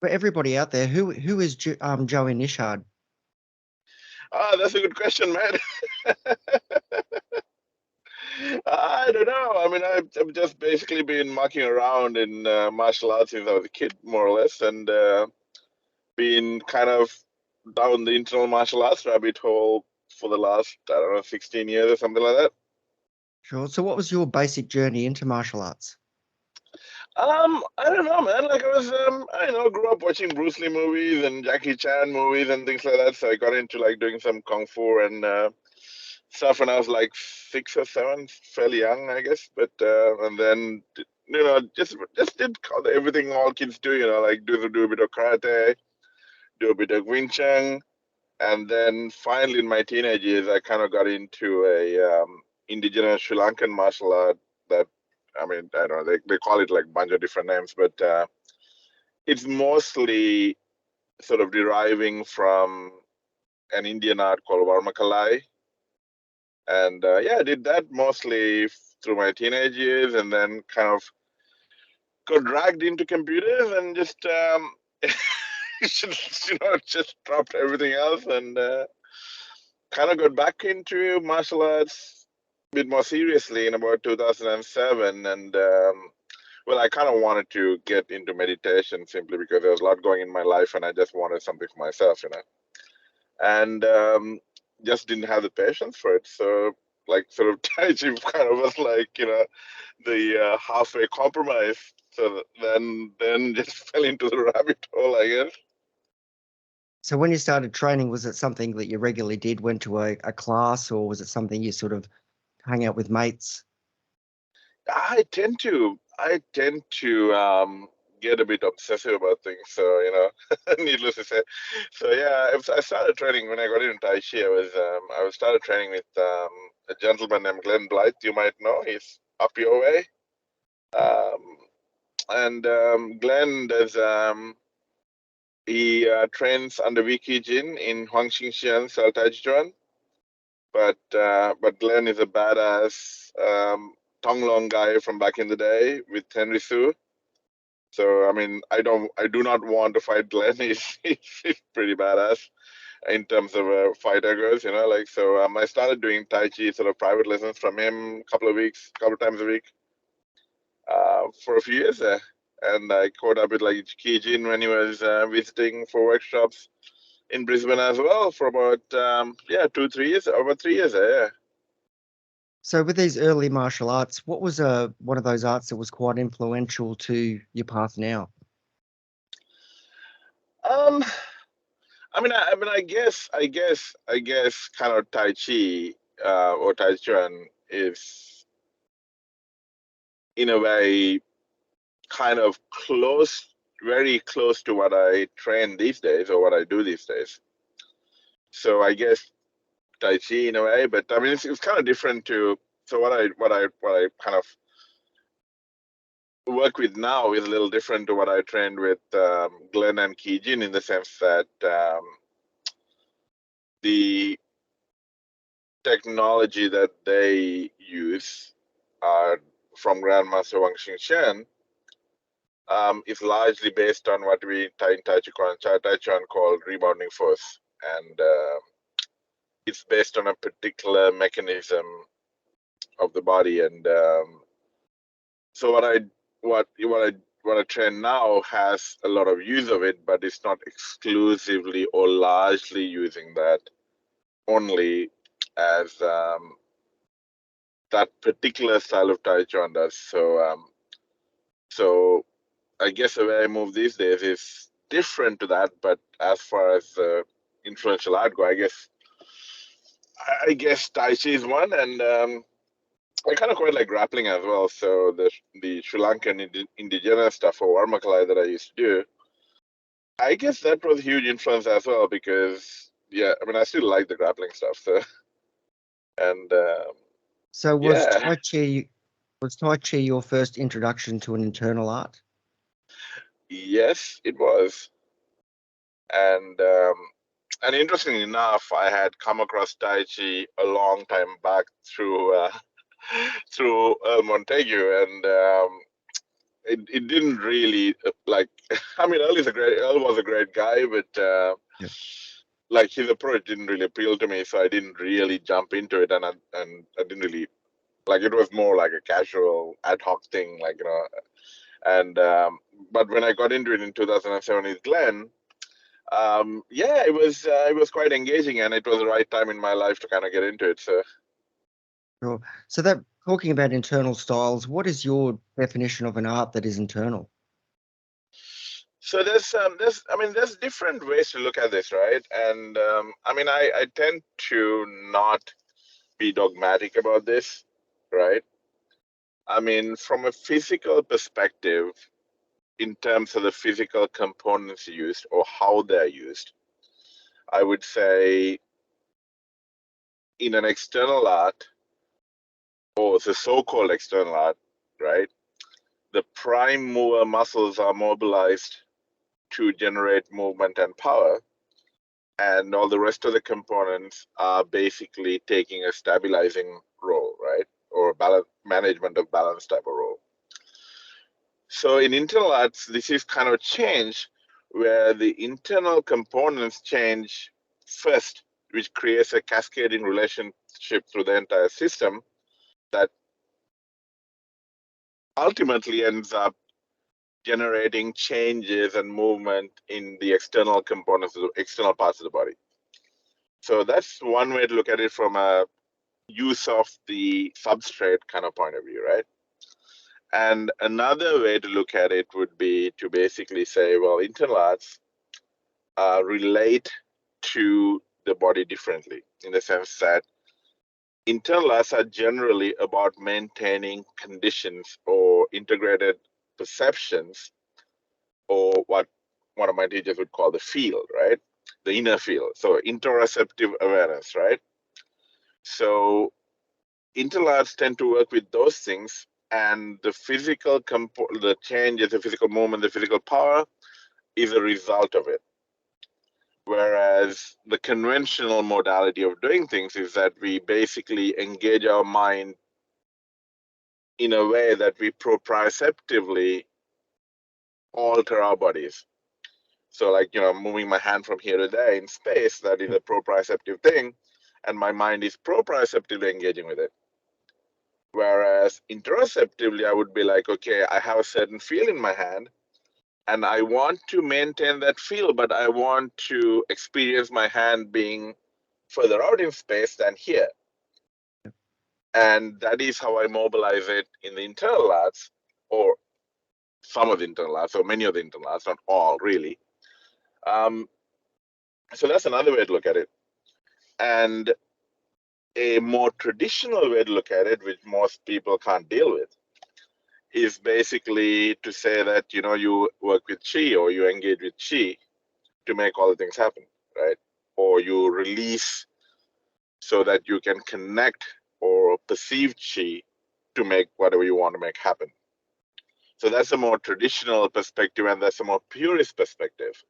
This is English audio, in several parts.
For everybody out there, who is Joey Nishad? That's a good question, man. I don't know. I mean, I've just basically been mucking around in martial arts since I was a kid, more or less, and been kind of down the internal martial arts rabbit hole for the last, I don't know, 16 years or something like that. Sure. So what was your basic journey into martial arts? I don't know, man. Like I grew up watching Bruce Lee movies and Jackie Chan movies and things like that. So I got into like doing some kung fu and stuff when I was like 6 or 7, fairly young, I guess. But and then just did everything all kids do, like do a bit of karate, do a bit of Wing Chun, and then finally in my teenage years, I kind of got into a indigenous Sri Lankan martial art that, I mean, I don't know, they call it like a bunch of different names, but it's mostly sort of deriving from an Indian art called Varmakalai. And yeah, I did that mostly through my teenage years, and then kind of got dragged into computers and just just dropped everything else and kind of got back into martial arts a bit more seriously in about 2007. And well, I kind of wanted to get into meditation simply because there was a lot going in my life, and I just wanted something for myself, and just didn't have the patience for it. So, like, sort of Taiji kind of was like, the halfway compromise. So then just fell into the rabbit hole, I guess. So when you started training, was it something that you regularly did, went to a class, or was it something you sort of hang out with mates? I tend to get a bit obsessive about things. So needless to say. So yeah, I started training when I got into Tai Chi. I was started training with a gentleman named Glenn Blythe. You might know. He's up your way. Um, and Glenn does. He trains under Wiki Jin in Huangxingxian Saltajichuan. But Glenn is a badass Tonglong guy from back in the day with Henry Sue. So I mean, I do not want to fight Glenn. He's pretty badass in terms of fighter goes, like so. I started doing Tai Chi sort of private lessons from him couple of times a week, for a few years there. And I caught up with like Kijin when he was visiting for workshops in Brisbane as well for about 2 3 years, over 3 years there. Yeah. So with these early martial arts, what was one of those arts that was quite influential to your path now? Um, I guess, kind of Tai Chi or Tai Chuan is in a way kind of close, very close to what I train these days or what I do these days. So I guess Tai Chi in a way, but I mean it's kind of different to. So what I kind of work with now is a little different to what I trained with Glenn and Kijin in the sense that the technology that they use from Grandmaster Wang Xingxian is largely based on what we in Tai Chuan call rebounding force, and it's based on a particular mechanism of the body. And so what I train now has a lot of use of it, but it's not exclusively or largely using that only as that particular style of Tai Chuan does. So I guess the way I move these days is different to that. But as far as influential art go, I guess Tai Chi is one, and I kind of quite like grappling as well. So the Sri Lankan indigenous stuff or Varmakalai that I used to do, I guess that was a huge influence as well because yeah, I mean I still like the grappling stuff. So and So yeah, was Tai Chi your first introduction to an internal art? yes, it was. And interestingly enough, I had come across Tai Chi a long time back through through Montague, and it didn't really like. I mean, Earl was a great guy, but Yeah. like his approach didn't really appeal to me, so I didn't really jump into it, and I didn't really like. It was more like a casual ad hoc thing, like and but when I got into it in 2007 with Glenn, yeah, it was quite engaging, and it was the right time in my life to kind of get into it. So Sure. So that talking about internal styles, what is your definition of an art that is internal? so there's different ways to look at this, right? And I mean, I tend to not be dogmatic about this, right? I mean, from a physical perspective, in terms of the physical components used or how they're used, I would say in an external art, or the so-called external art, right? The prime mover muscles are mobilized to generate movement and power, and all the rest of the components are basically taking a stabilizing role, right? Or balance management of balance type of role. So in internal arts, this is kind of change where the internal components change first, which creates a cascading relationship through the entire system that ultimately ends up generating changes and movement in the external components, of the external parts of the body. So that's one way to look at it from a use of the substrate kind of point of view, right? And another way to look at it would be to basically say, well, internal arts relate to the body differently in the sense that internal arts are generally about maintaining conditions or integrated perceptions, or what one of my teachers would call the field, right? The inner field. So interoceptive awareness, right? So internal arts tend to work with those things, and the the changes, the physical movement, the physical power is a result of it. Whereas the conventional modality of doing things is that we basically engage our mind in a way that we proprioceptively alter our bodies. So, like, moving my hand from here to there in space, that is a proprioceptive thing, and my mind is proprioceptively engaging with it. Whereas interoceptively, I would be like, okay, I have a certain feel in my hand, and I want to maintain that feel, but I want to experience my hand being further out in space than here. And that is how I mobilize it in the internal arts, or some of the internal arts, or many of the internal arts, not all really. Um, so that's another way to look at it. And a more traditional way to look at it, which most people can't deal with, is basically to say that you work with chi, or you engage with chi to make all the things happen, right? Or you release so that you can connect or perceive chi to make whatever you want to make happen. So that's a more traditional perspective, and that's a more purist perspective,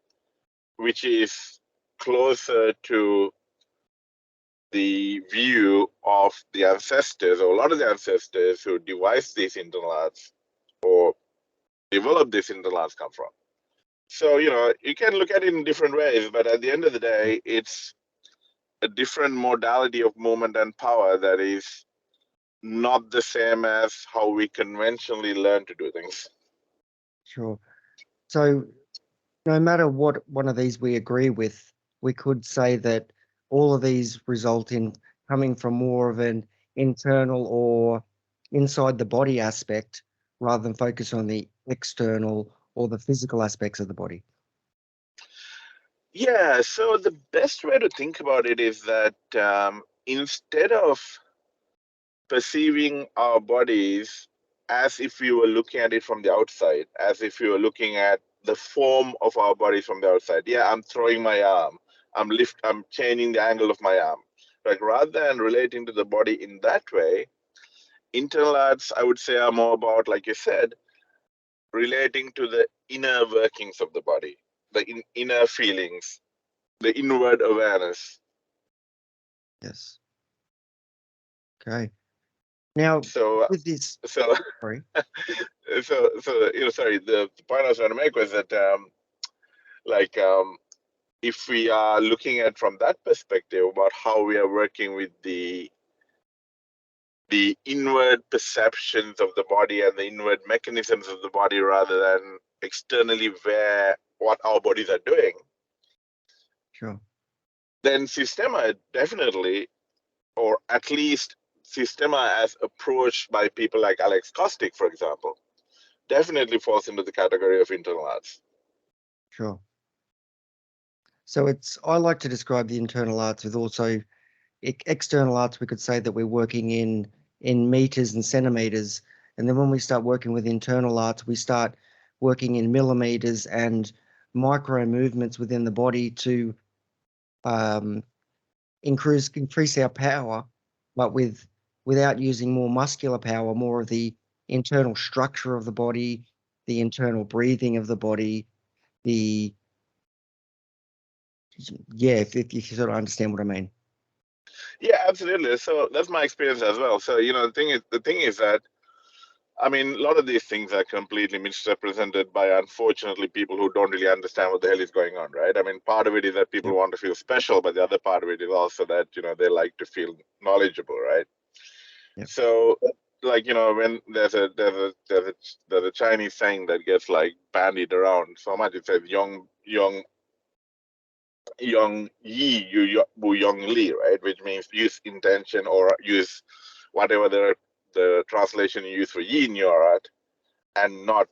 which is closer to the view of the ancestors, or a lot of the ancestors who devised these internal arts or developed these internal arts come from. So, you can look at it in different ways, but at the end of the day, it's a different modality of movement and power that is not the same as how we conventionally learn to do things. Sure. So no matter what one of these we agree with, we could say that all of these result in coming from more of an internal or inside the body aspect rather than focus on the external or the physical aspects of the body. Yeah, so the best way to think about it is that instead of perceiving our bodies as if we were looking at it from the outside, as if we were looking at the form of our bodies from the outside. Yeah, I'm throwing my arm. I'm changing the angle of my arm. Like, rather than relating to the body in that way, internal arts, I would say, are more about, like you said, relating to the inner workings of the body, the inner feelings, the inward awareness. Yes. Okay. Now, So, with this, so, sorry, sorry. The point I was trying to make was that, like, if we are looking at from that perspective about how we are working with the inward perceptions of the body and the inward mechanisms of the body rather than externally where what our bodies are doing, sure, then Systema definitely, or at least Systema as approached by people like Alex Kostick, for example, definitely falls into the category of internal arts. sure. So I like to describe the internal arts with also external arts. We could say that we're working in meters and centimeters, and then when we start working with internal arts, we start working in millimeters and micro movements within the body to um, increase our power, but without using more muscular power, more of the internal structure of the body, the internal breathing of the body, the yeah, if you sort of understand what I mean. Yeah, absolutely. So that's my experience as well. So the thing is that I mean, a lot of these things are completely misrepresented by, unfortunately, people who don't really understand what the hell is going on, right? I mean, part of it is that people Yep. want to feel special, but the other part of it is also that, they like to feel knowledgeable, right? Yep. So, like, when there's a Chinese saying that gets like bandied around so much, it says young yi wu young li, right? Which means use intention or use whatever the translation you use for yi in your art and not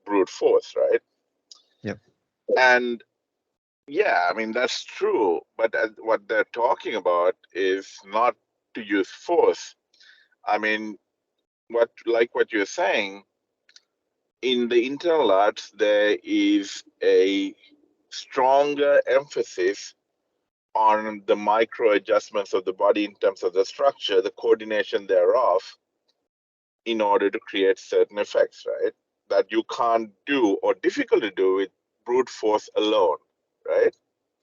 brute force, right? Yep. And yeah, I mean, that's true. But what they're talking about is not to use force. I mean, what you're saying, in the internal arts, there is a stronger emphasis on the micro adjustments of the body in terms of the structure, the coordination thereof, in order to create certain effects, right? That you can't do or difficult to do with brute force alone, right?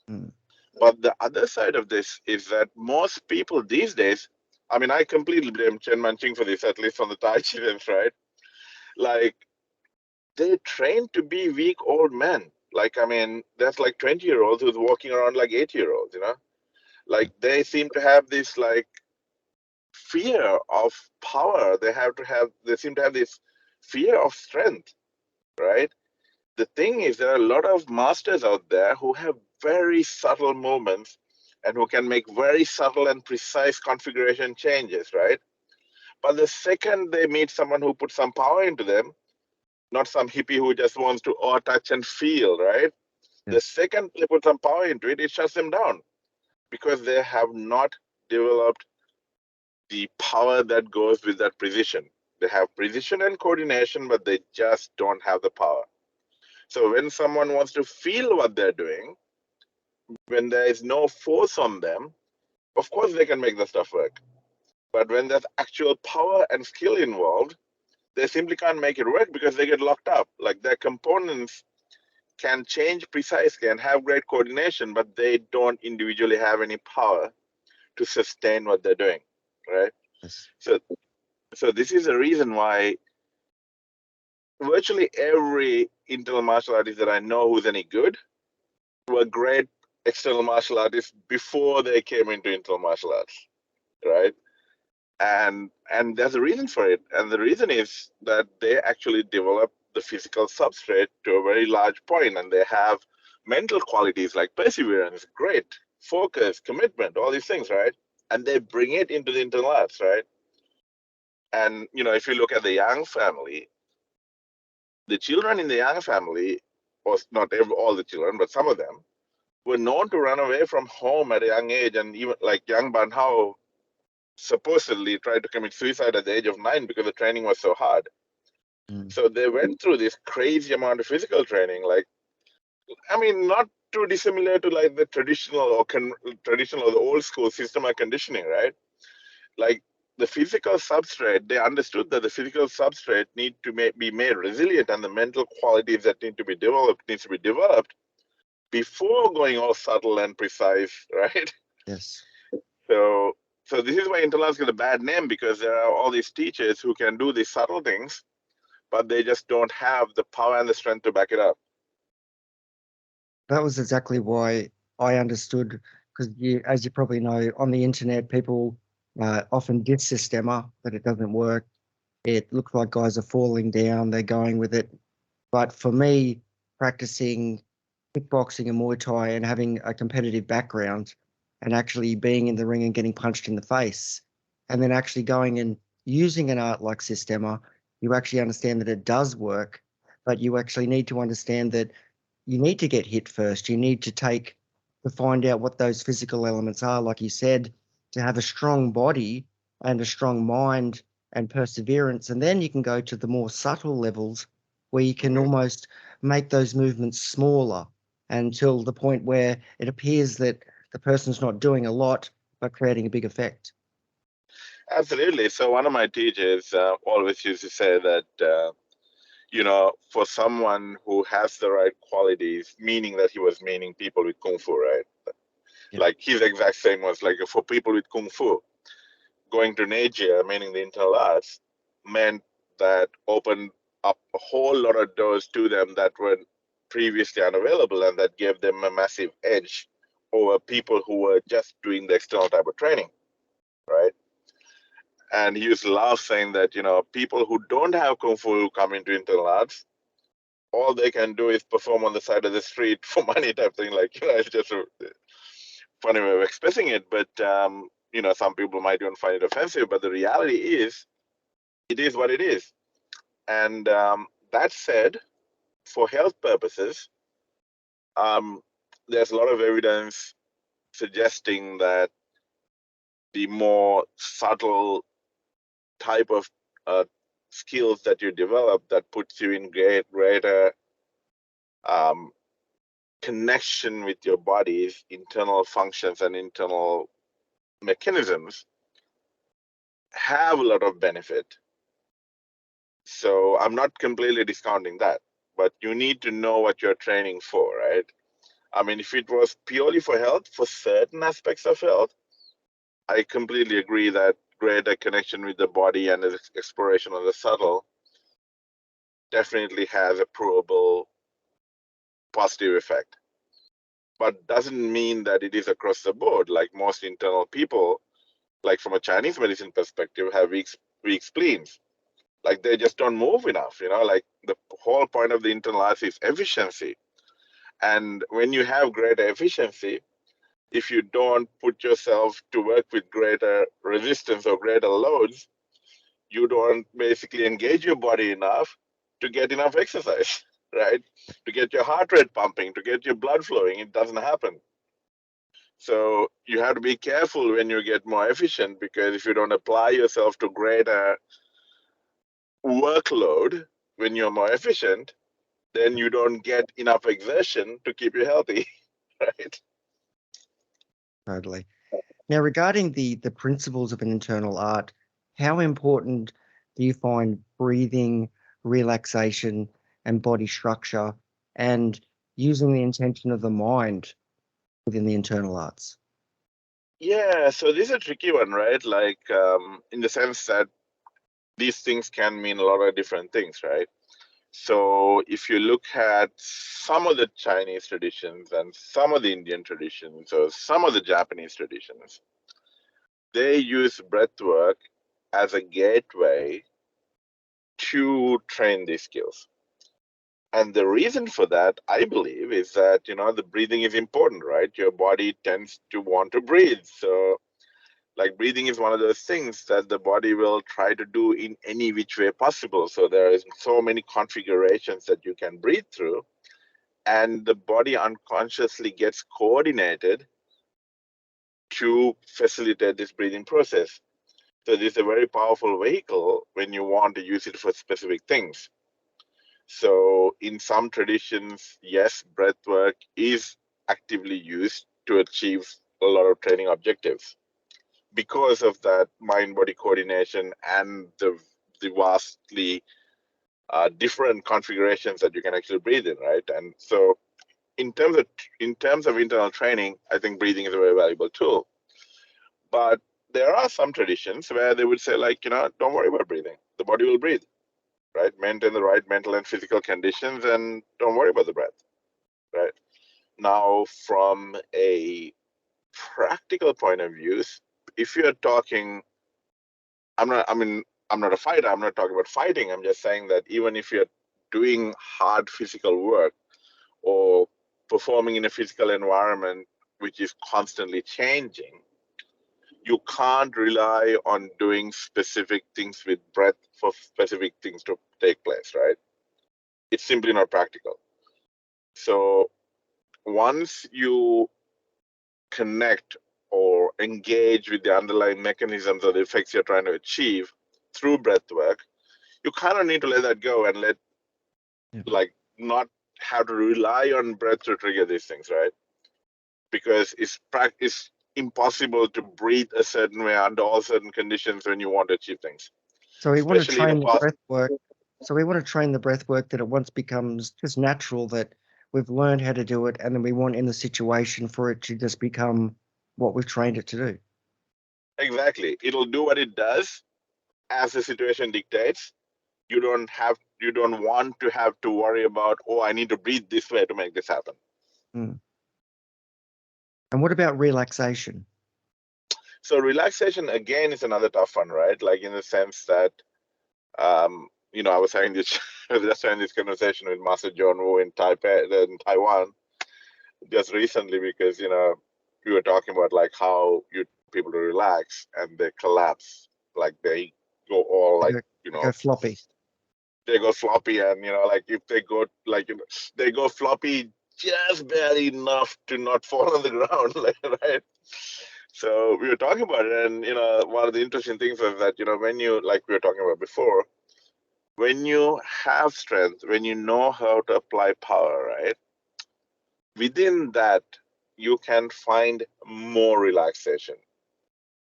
Mm. But the other side of this is that most people these days, I mean, I completely blame Chen Manqing for this, at least from the Taiji lens, right? Like, they train to be weak old men. Like, I mean, there's like 20-year-olds who's walking around like 8-year-olds, Like, they seem to have this, like, fear of power. They seem to have this fear of strength, right? The thing is, there are a lot of masters out there who have very subtle movements and who can make very subtle and precise configuration changes, right? But the second they meet someone who puts some power into them, not some hippie who just wants to touch and feel, right? The Yes. second they put some power into it, it shuts them down because they have not developed the power that goes with that precision. They have precision and coordination, but they just don't have the power. So when someone wants to feel what they're doing, when there is no force on them, of course they can make the stuff work. But when there's actual power and skill involved, they simply can't make it work because they get locked up. Like, their components can change precisely and have great coordination, but they don't individually have any power to sustain what they're doing, right? Yes. So, so this is the reason why virtually every internal martial artist that I know who's any good were great external martial artists before they came into internal martial arts, right? And there's a reason for it, and the reason is that they actually develop the physical substrate to a very large point, and they have mental qualities like perseverance, great focus, commitment, all these things, right? And they bring it into the internal arts, right? And if you look at the Yang family, the children in the Yang family, or not all the children, but some of them, were known to run away from home at a young age, and even like Yang Banhao supposedly tried to commit suicide at the age of 9 because the training was so hard. Mm. So they went through this crazy amount of physical training. Like, I mean, not too dissimilar to like the traditional or the old school system of conditioning, right? Like, the physical substrate, they understood that the physical substrate need to be made resilient, and the mental qualities that need to be developed needs to be developed before going all subtle and precise, right? Yes. So So this is why internal arts get a bad name, because there are all these teachers who can do these subtle things, but they just don't have the power and the strength to back it up. That was exactly why I understood, because as you probably know, on the internet, people often diss Systema, that it doesn't work. It looks like guys are falling down, they're going with it. But for me, practicing kickboxing and Muay Thai and having a competitive background and actually being in the ring and getting punched in the face, and then actually going and using an art like Systema, you actually understand that it does work, but you actually need to understand that you need to get hit first. You need to find out what those physical elements are, like you said, to have a strong body and a strong mind and perseverance. And then you can go to the more subtle levels where you can Mhm. almost make those movements smaller until the point where it appears that the person's not doing a lot, but creating a big effect. Absolutely. So one of my teachers always used to say that, for someone who has the right qualities, meaning that he was meaning people with kung fu, right? Yeah. Like his exact saying was like, for people with kung fu, going to Nature, meaning the internal arts, meant that opened up a whole lot of doors to them that were previously unavailable, and that gave them a massive edge over people who were just doing the external type of training, right? And he used to laugh saying that, people who don't have kung fu who come into internal arts, all they can do is perform on the side of the street for money type thing. Like, it's just a funny way of expressing it. But, some people might even find it offensive. But the reality is, it is what it is. And that said, for health purposes, um, there's a lot of evidence suggesting that the more subtle type of uh, skills that you develop that puts you in greater um, connection with your body's internal functions and internal mechanisms have a lot of benefit. So I'm not completely discounting that, but you need to know what you're training for, right? I mean, if it was purely for health, for certain aspects of health, I completely agree that greater connection with the body and the exploration of the subtle definitely has a provable positive effect. But doesn't mean that it is across the board. Like most internal people, like from a Chinese medicine perspective, have weak spleens. Like they just don't move enough, like the whole point of the internal arts is efficiency. And when you have greater efficiency, if you don't put yourself to work with greater resistance or greater loads, you don't basically engage your body enough to get enough exercise, right? To get your heart rate pumping, to get your blood flowing. It doesn't happen. So you have to be careful when you get more efficient, because if you don't apply yourself to greater workload when you're more efficient, then you don't get enough exertion to keep you healthy, right? Totally. Now, regarding the principles of an internal art, how important do you find breathing, relaxation, and body structure, and using the intention of the mind within the internal arts? Yeah, so this is a tricky one, right? Like, in the sense that these things can mean a lot of different things, right? So if you look at some of the Chinese traditions and some of the Indian traditions or some of the Japanese traditions, they use breath work as a gateway to train these skills. And the reason for that, I believe, is that, the breathing is important, right? Your body tends to want to breathe. So, like, breathing is one of those things that the body will try to do in any which way possible. So, there is so many configurations that you can breathe through, and the body unconsciously gets coordinated to facilitate this breathing process. So, this is a very powerful vehicle when you want to use it for specific things. So, in some traditions, yes, breath work is actively used to achieve a lot of training objectives because of that mind body coordination and the vastly different configurations that you can actually breathe in, right? And so, in terms of internal training, I think breathing is a very valuable tool. But there are some traditions where they would say, like, don't worry about breathing. The body will breathe, right? Maintain the right mental and physical conditions and don't worry about the breath, right? Now, from a practical point of view, if you're talking, I'm not a fighter. I'm not talking about fighting. I'm just saying that even if you're doing hard physical work or performing in a physical environment which is constantly changing, you can't rely on doing specific things with breath for specific things to take place, right? It's simply not practical. So once you connect or engage with the underlying mechanisms or the effects you're trying to achieve through breath work, you kind of need to let that go and let, Yeah. like, not have to rely on breath to trigger these things, right? Because it's impossible to breathe a certain way under all certain conditions when you want to achieve things, So we want to especially in a train the fast. breath work. So we want to train the breath work that it once becomes just natural, that we've learned how to do it, and then we want in the situation for it to just become what we've trained it to do. Exactly, it'll do what it does as the situation dictates. You don't want to have to worry about, oh, I need to breathe this way to make this happen. Mm. And what about relaxation? So relaxation again is another tough one, right? Like, in the sense that, I was having this I was just having this conversation with Master John Woo in Taiwan just recently, because we were talking about, like, how you people to relax and they collapse, like they go all, They like, go, they go floppy. they go floppy, and like, if they go, like, they go floppy just barely enough to not fall on the ground, like, right? So we were talking about it, and one of the interesting things was that, when you, like we were talking about before, when you have strength, when you know how to apply power, right, within that you can find more relaxation.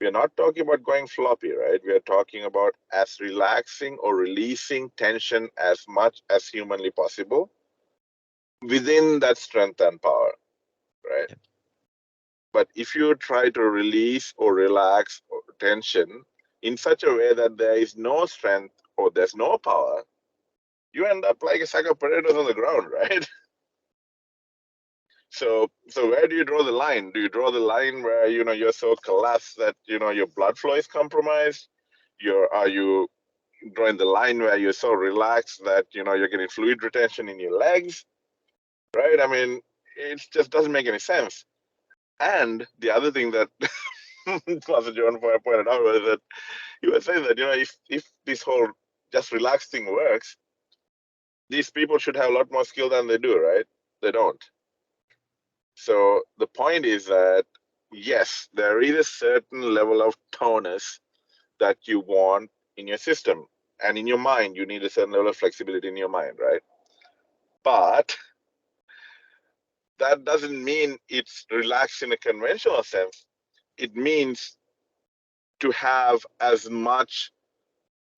We are not talking about going floppy, right? We are talking about as relaxing or releasing tension as much as humanly possible within that strength and power, right? Yeah. But if you try to release or relax or tension in such a way that there is no strength or there's no power, you end up like a sack of potatoes on the ground, right? So where do you draw the line? Do you draw the line where you're so collapsed that your blood flow is compromised? Are you drawing the line where you're so relaxed that you're getting fluid retention in your legs, right? I mean, it just doesn't make any sense. And the other thing that Master John pointed out was that he was saying that if this whole just relaxed thing works, these people should have a lot more skill than they do, right? They don't. So the point is that, yes, there is a certain level of tonus that you want in your system, and in your mind you need a certain level of flexibility in your mind, right? But that doesn't mean it's relaxed in a conventional sense. It means to have as much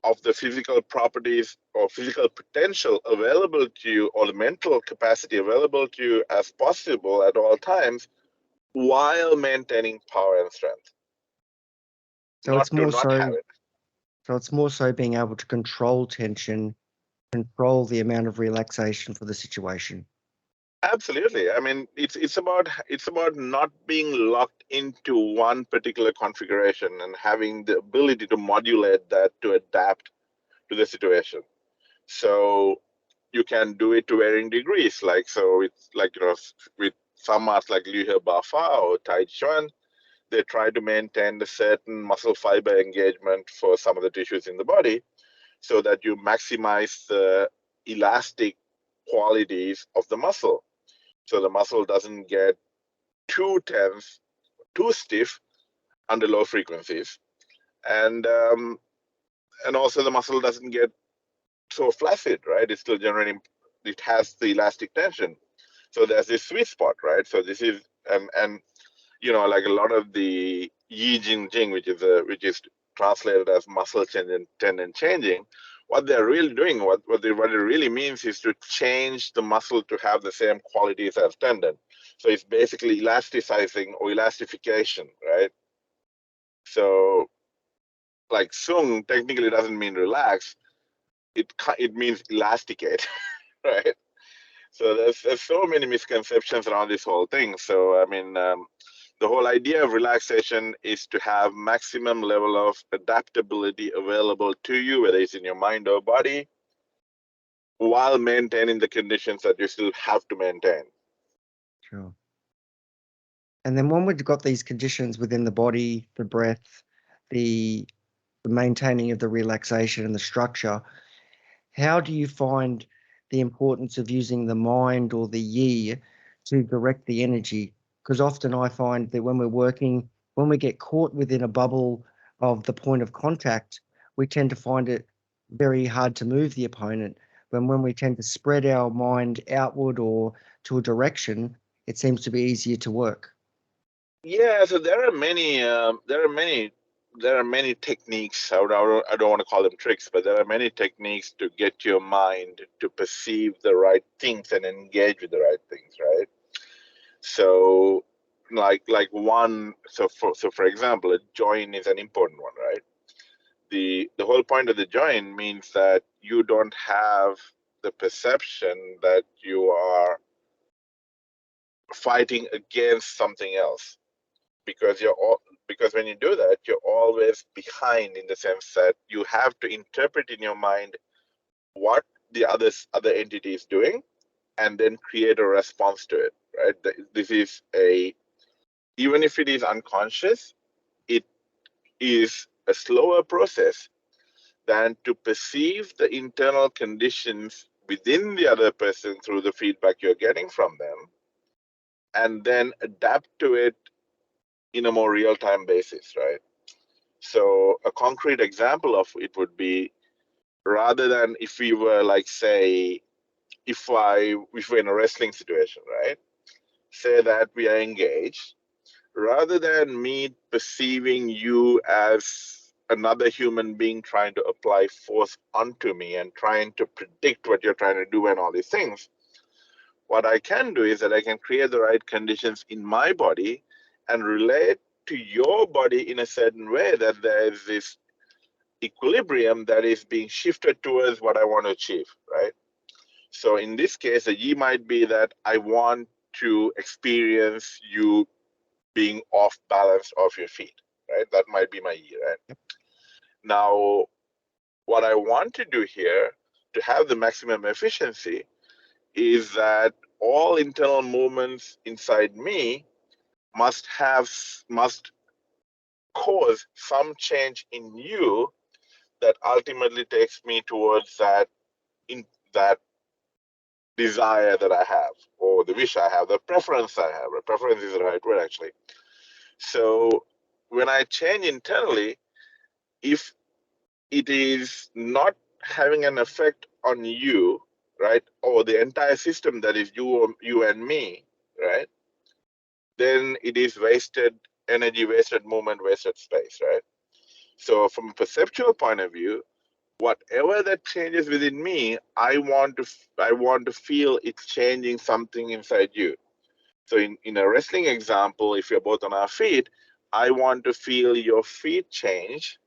of the physical properties or physical potential available to you, or the mental capacity available to you as possible at all times, while maintaining power and strength. So Not it's to more not have so it. so it's more so being able to control tension, control the amount of relaxation for the situation. Absolutely. I mean, it's about not being locked into one particular configuration and having the ability to modulate that to adapt to the situation. So you can do it to varying degrees. Like, so it's like, with some arts like Liu He Bafa or Taiji, they try to maintain a certain muscle fiber engagement for some of the tissues in the body, so that you maximize the elastic qualities of the muscle. So the muscle doesn't get too tense, too stiff under low frequencies, and also the muscle doesn't get so flaccid, right? It's still generating. It has the elastic tension. So there's this sweet spot, right? So this is and like a lot of the Yi Jing Jing, which is translated as muscle tendon changing. What they're really doing, what it really means, is to change the muscle to have the same qualities as tendon. So it's basically elasticizing or elastification, right? So, like sung technically doesn't mean relax. It means elasticate, right? So there's so many misconceptions around this whole thing. So I mean, the whole idea of relaxation is to have maximum level of adaptability available to you, whether it's in your mind or body, while maintaining the conditions that you still have to maintain. Sure. And then when we've got these conditions within the body, the breath, the maintaining of the relaxation and the structure, how do you find the importance of using the mind or the yi to direct the energy? Because often I find that when we're working, when we get caught within a bubble of the point of contact, we tend to find it very hard to move the opponent. When we tend to spread our mind outward or to a direction, it seems to be easier to work. Yeah, so there are many techniques. I don't want to call them tricks, but there are many techniques to get your mind to perceive the right things and engage with the right things, right? So, like one, so for example, a join is an important one, right? The whole point of the join means that you don't have the perception that you are fighting against something else, because because when you do that, you're always behind, in the sense that you have to interpret in your mind what the other entity is doing, and then create a response to it, right? This is a Even if it is unconscious, it is a slower process than to perceive the internal conditions within the other person through the feedback you're getting from them, and then adapt to it in a more real-time basis, right? So a concrete example of it would be, rather than, if we were like, say, if we're in a wrestling situation, right? Say that we are engaged, rather than me perceiving you as another human being trying to apply force onto me and trying to predict what you're trying to do and all these things, what I can do is that I can create the right conditions in my body and relate to your body in a certain way that there is this equilibrium that is being shifted towards what I want to achieve, right? So in this case, a yi might be that I want to experience you being off balance off your feet, right? That might be my yi, right? Yep. Now, what I want to do here to have the maximum efficiency is that all internal movements inside me must cause some change in you that ultimately takes me towards that desire that I have, or the wish I have, the preference I have. Preference is the right word, actually. So when I change internally, if it is not having an effect on you, right, or the entire system that is you and me, right, then it is wasted energy, wasted movement, wasted space, right? So from a perceptual point of view, whatever that changes within me, I want to feel it's changing something inside you. So in a wrestling example, if you're both on our feet, I want to feel your feet change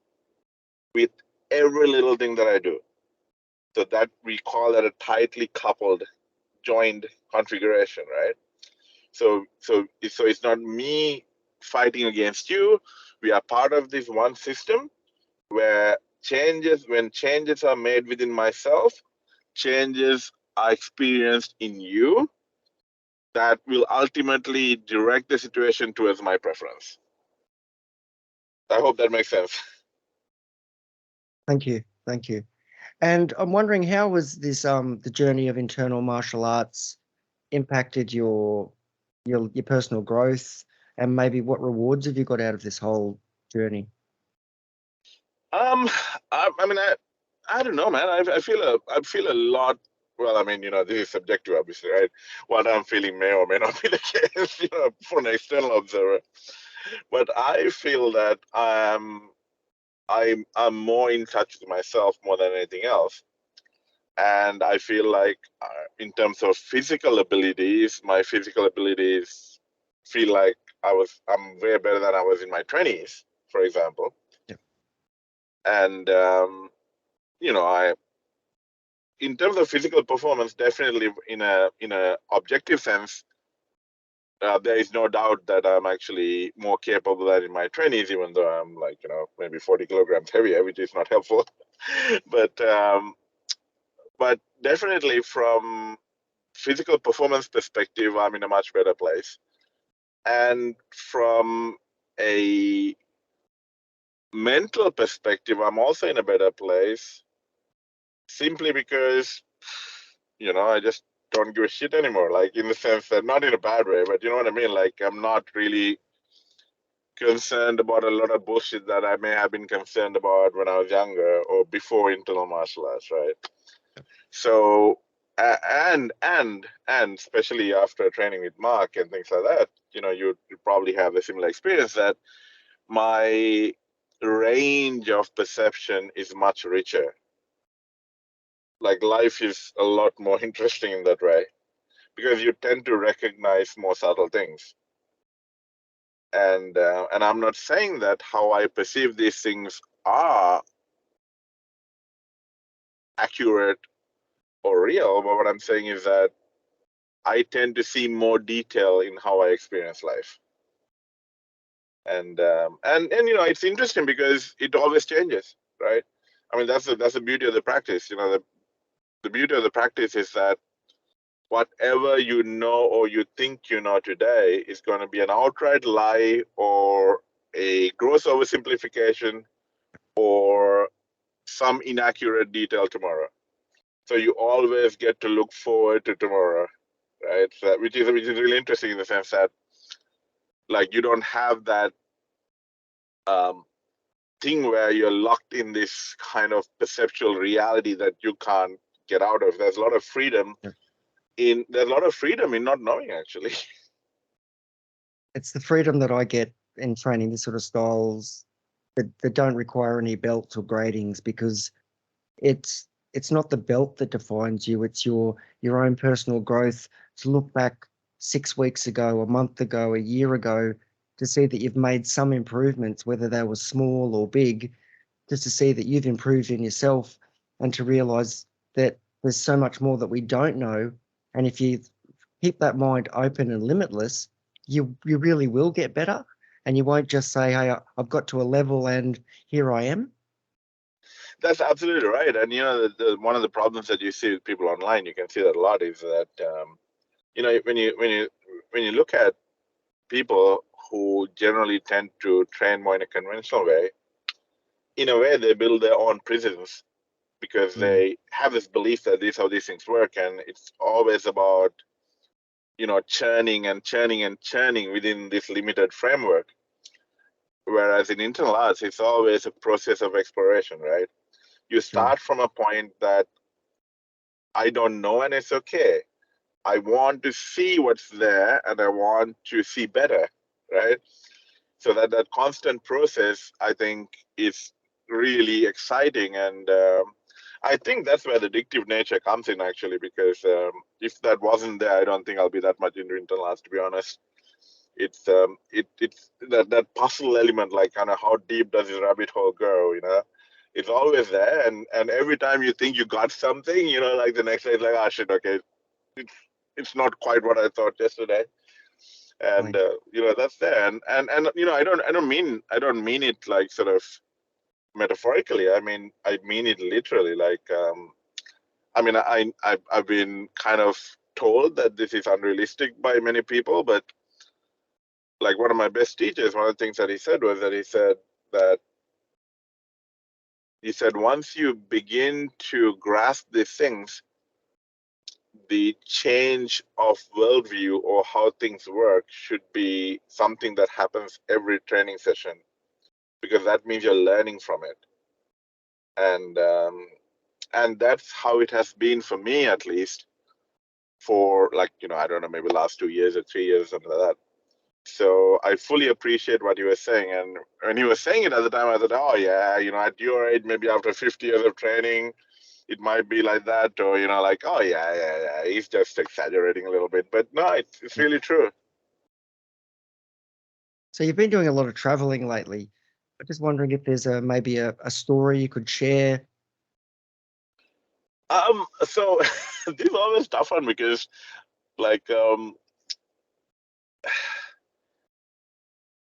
with every little thing that I do. So that we call that a tightly coupled, joined configuration, right? So it's not me fighting against you. We are part of this one system where when changes are made within myself, changes are experienced in you that will ultimately direct the situation towards my preference. I hope that makes sense. Thank you. Thank you. And I'm wondering, how was this the journey of internal martial arts impacted your personal growth, and maybe what rewards have you got out of this whole journey? Um, I mean, I don't know, man. I feel a lot. Well, I mean, this is subjective, obviously, right? What I'm feeling may or may not be the case, for an external observer. But I feel that I'm more in touch with myself more than anything else, and I feel like, in terms of physical abilities, my physical abilities feel like I'm way better than I was in my 20s. for example. Yeah. And I, in terms of physical performance, definitely in a objective sense, there is no doubt that I'm actually more capable than in my trainees, even though I'm like, maybe 40 kilograms heavier, which is not helpful. but definitely from physical performance perspective, I'm in a much better place. And from a mental perspective, I'm also in a better place, simply because, I just don't give a shit anymore. Like, in the sense that, not in a bad way, but you know what I mean? Like, I'm not really concerned about a lot of bullshit that I may have been concerned about when I was younger or before internal martial arts, right? So, and especially after training with Mark and things like that, you probably have a similar experience, that my range of perception is much richer. Like, life is a lot more interesting in that way, because you tend to recognize more subtle things. And I'm not saying that how I perceive these things are accurate or real, but what I'm saying is that I tend to see more detail in how I experience life. And it's interesting because it always changes, right? I mean, that's the beauty of the practice. The beauty of the practice is that whatever you know or you think you know today is going to be an outright lie or a gross oversimplification or some inaccurate detail tomorrow. So you always get to look forward to tomorrow, right? So, which is really interesting in the sense that, like, you don't have that thing where you're locked in this kind of perceptual reality that you can't get out of. There's a lot of freedom in not knowing, actually. It's the freedom that I get in training this sort of styles that don't require any belts or gradings, because it's not the belt that defines you. It's your own personal growth. To look back 6 weeks ago, a month ago, a year ago, to see that you've made some improvements, whether they were small or big, just to see that you've improved in yourself, and to realize that there's so much more that we don't know. And if you keep that mind open and limitless, you really will get better. And you won't just say, hey, I've got to a level and here I am. That's absolutely right. And one of the problems that you see with people online, you can see that a lot, is that when you look at people who generally tend to train more in a conventional way, in a way they build their own prisons, because they have this belief that this is how these things work, and it's always about churning and churning and churning within this limited framework. Whereas in internal arts, it's always a process of exploration, right? You start from a point that I don't know, and it's okay. I want to see what's there, and I want to see better, right? So that constant process, I think, is really exciting. And I think that's where the addictive nature comes in, actually, because if that wasn't there, I don't think I'll be that much into internal arts, to be honest. It's that puzzle element, like, kind of how deep does this rabbit hole go, it's always there. And every time you think you got something, like, the next day it's like, ah, shit, okay, it's not quite what I thought yesterday. And that's there. And I don't mean it like sort of metaphorically. I mean it literally. Like, I've been kind of told that this is unrealistic by many people, but, like, one of my best teachers, one of the things that he said was that he said once you begin to grasp these things, the change of worldview or how things work should be something that happens every training session, because that means you're learning from it. And that's how it has been for me, at least, for, like, I don't know, maybe last 2 years or 3 years, something like that. So I fully appreciate what you were saying. And when he was saying it at the time, I thought, oh yeah, at your age, maybe after 50 years of training, it might be like that. Or, like, oh yeah, he's just exaggerating a little bit. But no, it's really true. So you've been doing a lot of traveling lately. I'm just wondering if there's maybe a story you could share. So this is always tough one because like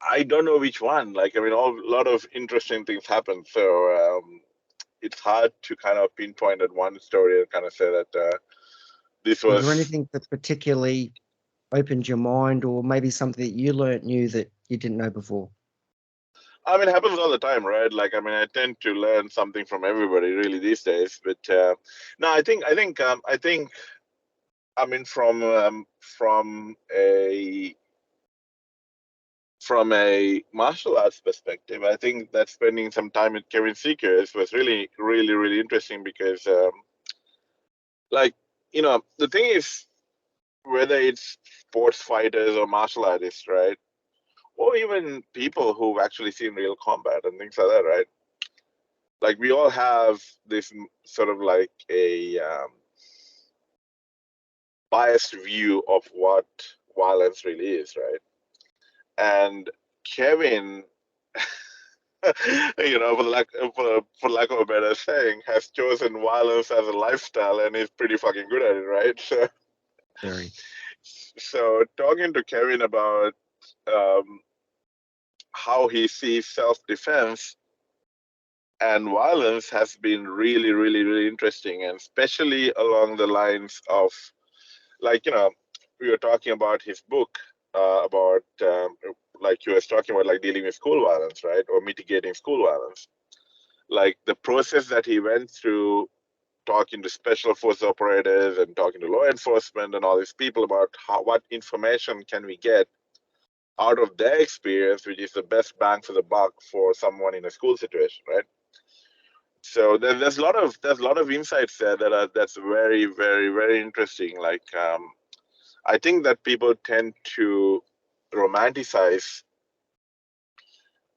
I don't know which one. Like I mean, a lot of interesting things happen. So it's hard to kind of pinpoint at one story and kind of say that this Was there was. anything that particularly opened your mind, or maybe something that you learnt new that you didn't know before? I mean, it happens all the time, right? Like, I mean, I tend to learn something from everybody really these days. But no, I mean, from a martial arts perspective, I think that spending some time with Kevin Seekers was really, really, really interesting because, like, the thing is, whether it's sports fighters or martial artists, right? Or even people who've actually seen real combat and things like that, right? Like we all have this sort of like a biased view of what violence really is, right? And Kevin, for lack of a better saying, has chosen violence as a lifestyle and is pretty fucking good at it, right? Very. So talking to Kevin about um, how he sees self-defense and violence has been really, really, really interesting, and especially along the lines of, like, we were talking about his book about like he was talking about like dealing with school violence, right, or mitigating school violence, like the process that he went through, talking to special force operators and talking to law enforcement and all these people about what information can we get out of their experience, which is the best bang for the buck for someone in a school situation, right? So there's a lot of insights there that's very, very, very interesting. Like I think that people tend to romanticize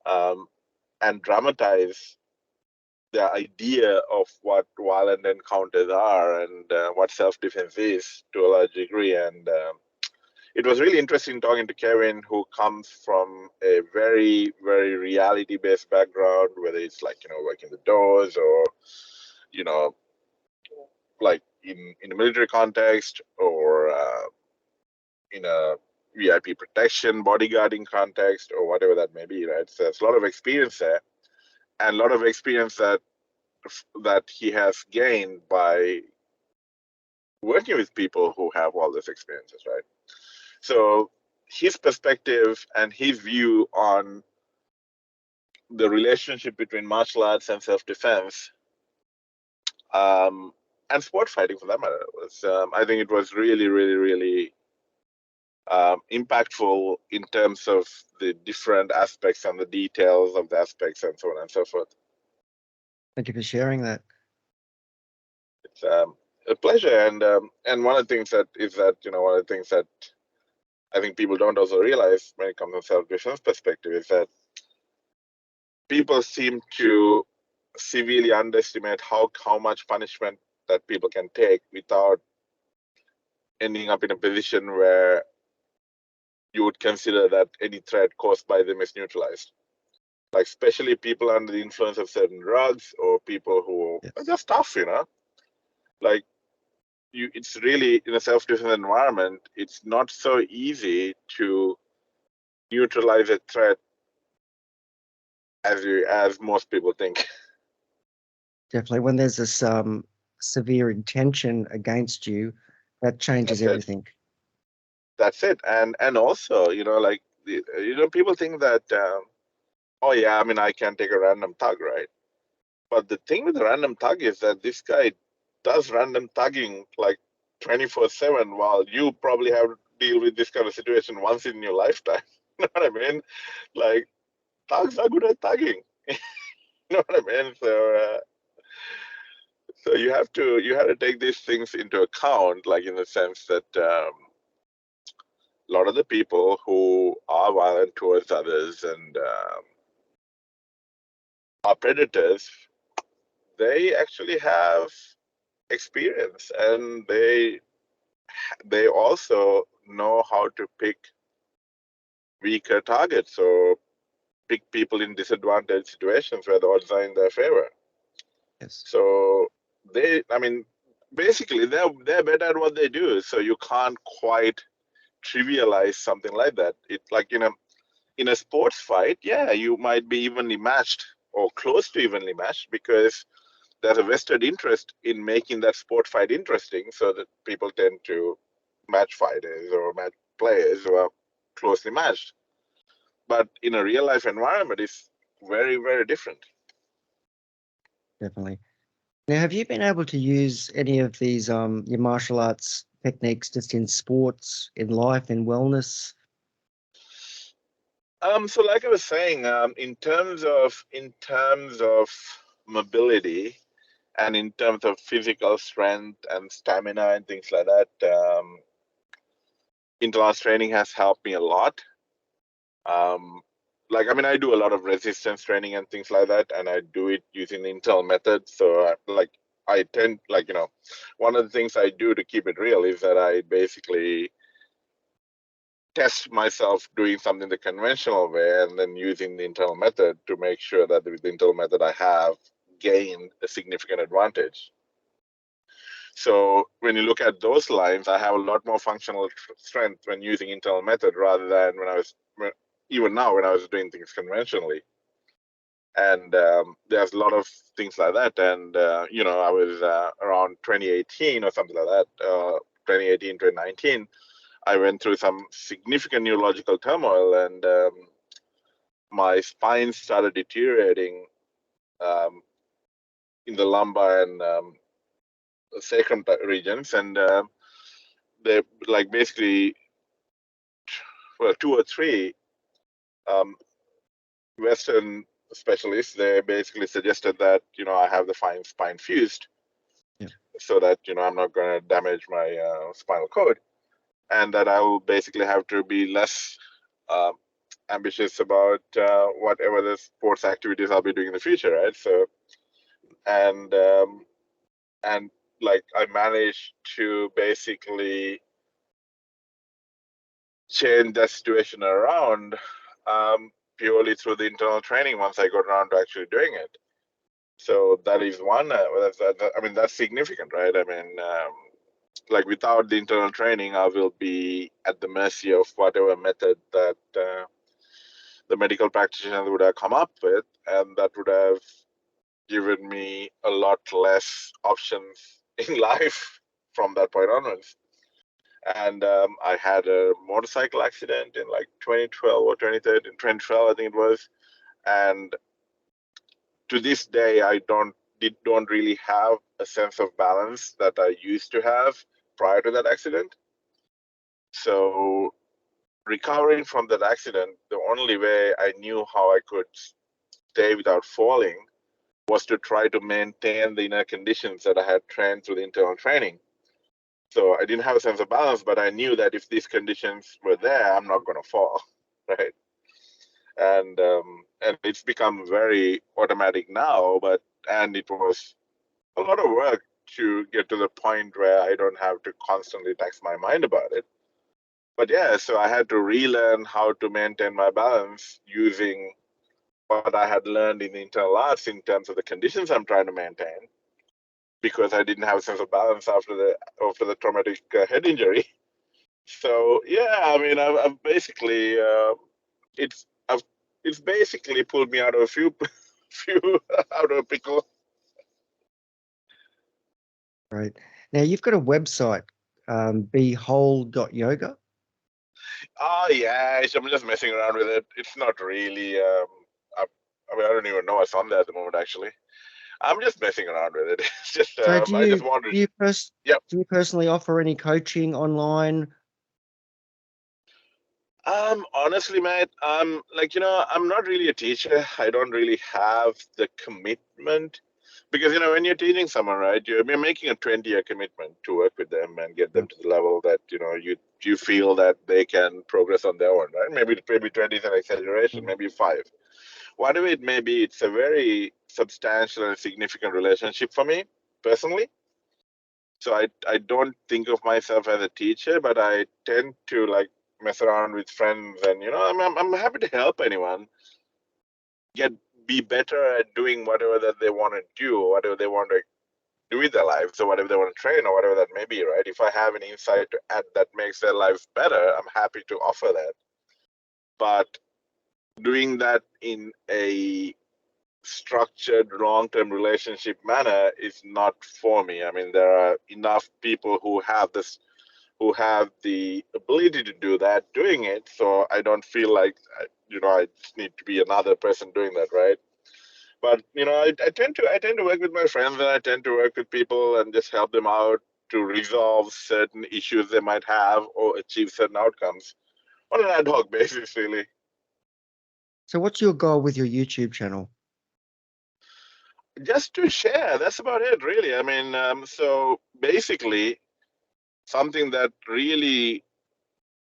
um, and dramatize the idea of what violent encounters are and what self-defense is to a large degree. And it was really interesting talking to Kevin, who comes from a very, very reality-based background, whether it's like working the doors or you know like in a military context or in a VIP protection, bodyguarding context, or whatever that may be, right? So there's a lot of experience there, and a lot of experience that he has gained by working with people who have all these experiences, right? So his perspective and his view on the relationship between martial arts and self-defense, um, and sport fighting for that matter, was I think it was really, really, really impactful in terms of the different aspects and the details of the aspects and so on and so forth. Thank you for sharing that. It's a pleasure, and one of the things that is that one of the things that I think people don't also realize when it comes to self-defense perspective is that people seem to severely underestimate how much punishment that people can take without ending up in a position where you would consider that any threat caused by them is neutralized. Like especially people under the influence of certain drugs or people who Yes. are just tough, like it's really in a self-defense environment, it's not so easy to neutralize a threat as most people think. Definitely. When there's this severe intention against you, that changes That's it. everything. That's it. And also, like people think that oh yeah, I mean I can take a random thug, right? But the thing with the random thug is that this guy does random thugging like 24/7, while you probably have to deal with this kind of situation once in your lifetime. You know what I mean? Like thugs are good at thugging. You know what I mean? So you have to take these things into account, like in the sense that a lot of the people who are violent towards others and are predators, they actually have experience, and they also know how to pick weaker targets or pick people in disadvantaged situations where the odds are in their favor. Yes. So basically they're better at what they do. So you can't quite trivialize something like that. It's like in a sports fight, yeah, you might be evenly matched or close to evenly matched because there's a vested interest in making that sport fight interesting, so that people tend to match fighters or match players who are closely matched. But in a real life environment, it's very, very different. Definitely. Now, have you been able to use any of these your martial arts techniques just in sports, in life, in wellness? So like I was saying, in terms of mobility and in terms of physical strength and stamina and things like that, interlast training has helped me a lot. Um, I do a lot of resistance training and things like that, and I do it using the Intel method. So, I tend, one of the things I do to keep it real is that I basically test myself doing something the conventional way and then using the internal method to make sure that with the internal method I have gained a significant advantage. So when you look at those lines, I have a lot more functional strength when using internal method rather than even now when I was doing things conventionally. And there's a lot of things like that. And I was around 2018 or something like that, 2018, 2019. I went through some significant neurological turmoil, and my spine started deteriorating um, in the lumbar and sacrum regions, and they basically, well, two or three um, Western specialists, they basically suggested that I have the spine fused, Yeah. so that I'm not going to damage my spinal cord, and that I will basically have to be less uh, ambitious about whatever the sports activities I'll be doing in the future, right? So, and and I managed to basically change that situation around purely through the internal training once I got around to actually doing it. So that is one. That's significant, right? Without the internal training, I will be at the mercy of whatever method that the medical practitioner would have come up with, and that would have given me a lot less options in life from that point onwards. And I had a motorcycle accident in 2012 or 2013, 2012, I think it was. And to this day, I don't really have a sense of balance that I used to have prior to that accident. So recovering from that accident, the only way I knew how I could stay without falling was to try to maintain the inner conditions that I had trained through the internal training. So I didn't have a sense of balance, but I knew that if these conditions were there, I'm not going to fall, right? And it's become very automatic now, and it was a lot of work to get to the point where I don't have to constantly tax my mind about it. But yeah, so I had to relearn how to maintain my balance using what I had learned in the internal arts in terms of the conditions I'm trying to maintain, because I didn't have a sense of balance after the traumatic head injury. So yeah, I've basically it's I've it's basically pulled me out of a few out of a pickle. Right. Now, you've got a website, bewhole.yoga. Oh yeah, I'm just messing around with it. It's not really. I don't even know what's on there at the moment. Actually, I'm just messing around with it. It's just So I just wanted. Yep. do you personally offer any coaching online? Honestly, mate, I'm not really a teacher. I don't really have the commitment because when you're teaching someone, right, you're making a 20-year commitment to work with them and get them to the level that you feel that they can progress on their own, right? Maybe 20 is an exaggeration, maybe 5. Whatever it may be, it's a very substantial and significant relationship for me personally. So I don't think of myself as a teacher, but I tend to mess around with friends, and I'm happy to help anyone. be better at doing whatever that they want to do, or whatever they want to do with their lives, or whatever they want to train, or whatever that may be, right? If I have an insight to add that makes their lives better, I'm happy to offer that. But doing that in a structured long-term relationship manner is not for me. I mean, there are enough people who have the ability to do that doing it, so I don't feel like I just need to be another person doing that, right? But I tend to work with my friends, and I tend to work with people and just help them out to resolve certain issues they might have or achieve certain outcomes on an ad hoc basis, really. So what's your goal with your YouTube channel? Just to share, that's about it, really. I mean, so basically, something that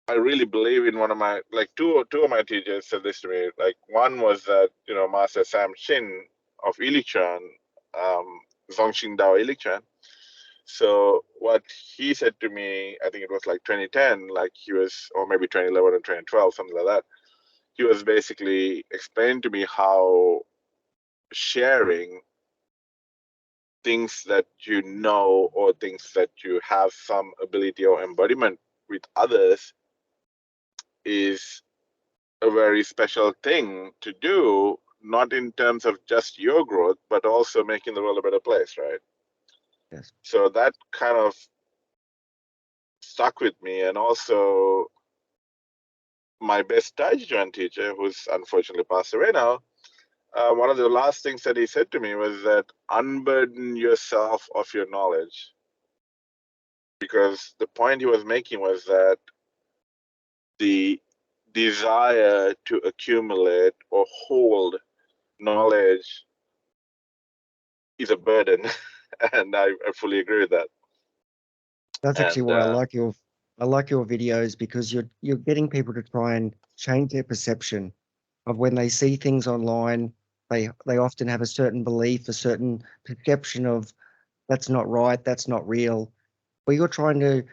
I really believe in. One of my, like, two of my teachers said this to me. Like, one was that, Master Sam Shin of Ilichan, Zongxing Dao Ilichan. So what he said to me, I think it was like 2010, like he was, or maybe 2011 or 2012, something like that. He was basically explaining to me how sharing things that you know, or things that you have some ability or embodiment with others, is a very special thing to do, not in terms of just your growth, but also making the world a better place, right? Yes. So that kind of stuck with me. And also, my best Taiji teacher, who's unfortunately passed away now, one of the last things that he said to me was that unburden yourself of your knowledge. Because the point he was making was that the desire to accumulate or hold knowledge is a burden. And I fully agree with that. That's actually And why I like your videos, because you're getting people to try and change their perception of when they see things online. They often have a certain belief, a certain perception of that's not right, that's not real. But you're trying to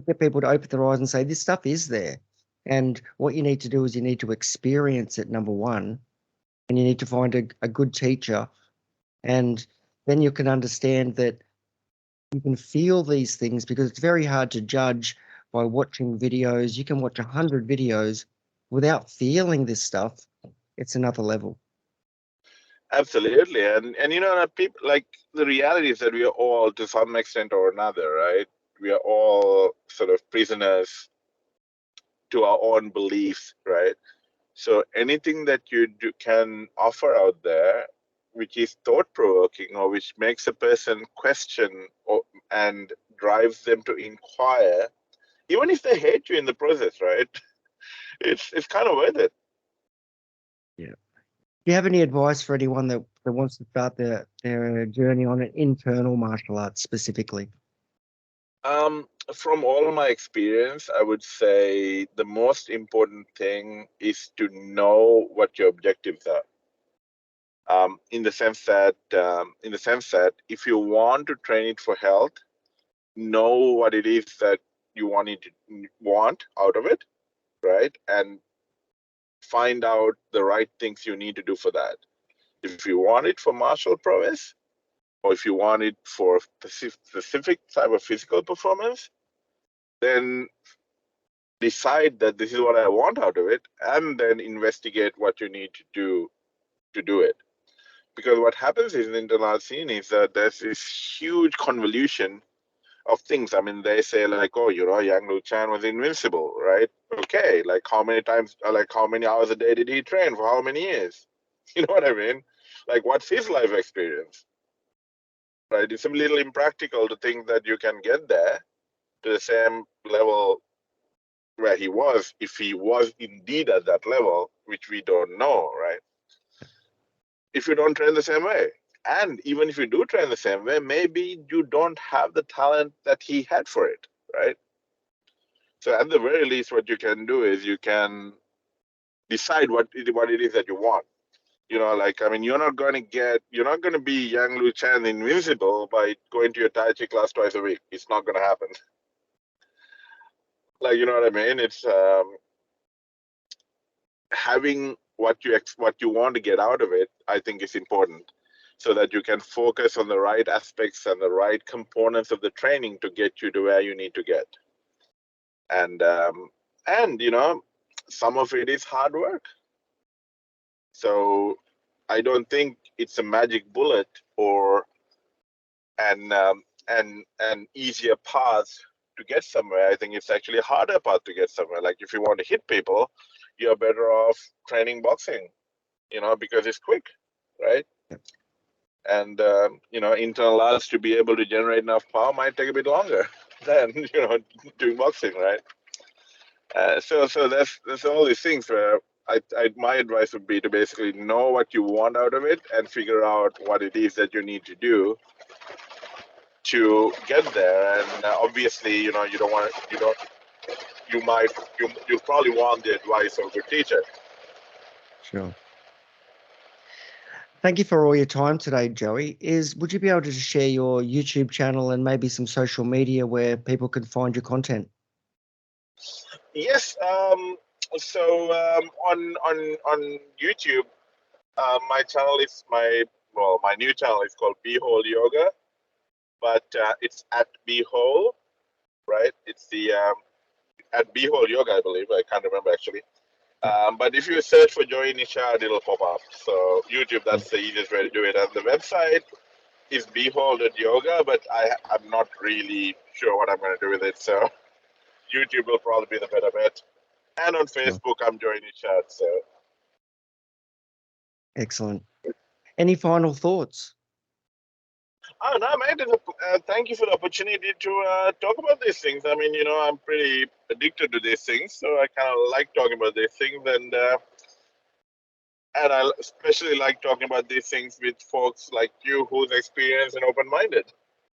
get people to open their eyes and say this stuff is there. And what you need to do is you need to experience it, number one, and you need to find a good teacher. And then you can understand that you can feel these things, because it's very hard to judge by watching videos. You can watch 100 videos without feeling this stuff. It's another level. absolutely. And people, like, the reality is that we are all, to some extent or another, right? We are all sort of prisoners to our own beliefs, right? So anything that you can offer out there, which is thought provoking, or which makes a person question, and drives them to inquire, even if they hate you in the process, right? It's kind of worth it. Yeah. Do you have any advice for anyone that wants to start their journey on an internal martial arts specifically? From all my experience, I would say the most important thing is to know what your objectives are. In the sense that if you want to train it for health, know what it is that you want out of it, right? And find out the right things you need to do for that. If you want it for martial prowess, or if you want it for specific type of physical performance, then decide that this is what I want out of it, and then investigate what you need to do it. Because what happens in the internal scene is that there's this huge convolution of things. I mean, they say, like, oh, Yang Lu Chan was invincible, right? Okay, like how many times, like how many hours a day did he train for how many years? You know what I mean? Like, what's his life experience, right? It's a little impractical to think that you can get there to the same level where he was, if he was indeed at that level, which we don't know, right? If you don't train the same way. And even if you do train the same way, maybe you don't have the talent that he had for it, right? So at the very least, what you can do is you can decide what it is that you want. Like, I mean, you're not going to be Yang Lu Chan invincible by going to your Tai Chi class twice a week. It's not going to happen. Like, you know what I mean? It's having what you want to get out of it, I think is important, so that you can focus on the right aspects and the right components of the training to get you to where you need to get. And some of it is hard work. So I don't think it's a magic bullet or an easier path to get somewhere. I think it's actually a harder path to get somewhere. Like if you want to hit people, you're better off training boxing, because it's quick, right? And internal arts to be able to generate enough power might take a bit longer than doing boxing, right? So there's all these things where my advice would be to basically know what you want out of it and figure out what it is that you need to do to get there. And obviously, you don't want you probably want the advice of a good teacher. Sure. Thank you for all your time today, Joey. Would you be able to just share your YouTube channel and maybe some social media where people can find your content? Yes. So on YouTube, my channel is my new channel is called Behold Yoga, but it's at Behold, right? It's the at Behold Yoga, I believe. I can't remember actually. But if you search for Joey Nishad, it'll pop up. So YouTube, that's the easiest way to do it. And the website is Behold Yoga, but I'm not really sure what I'm going to do with it. So YouTube will probably be the better bet. And on Facebook, I'm Joey Nishad. So excellent. Any final thoughts? Oh no, mate! Thank you for the opportunity to talk about these things. I mean, I'm pretty addicted to these things, so I kind of like talking about these things, and I especially like talking about these things with folks like you who's experienced and open-minded.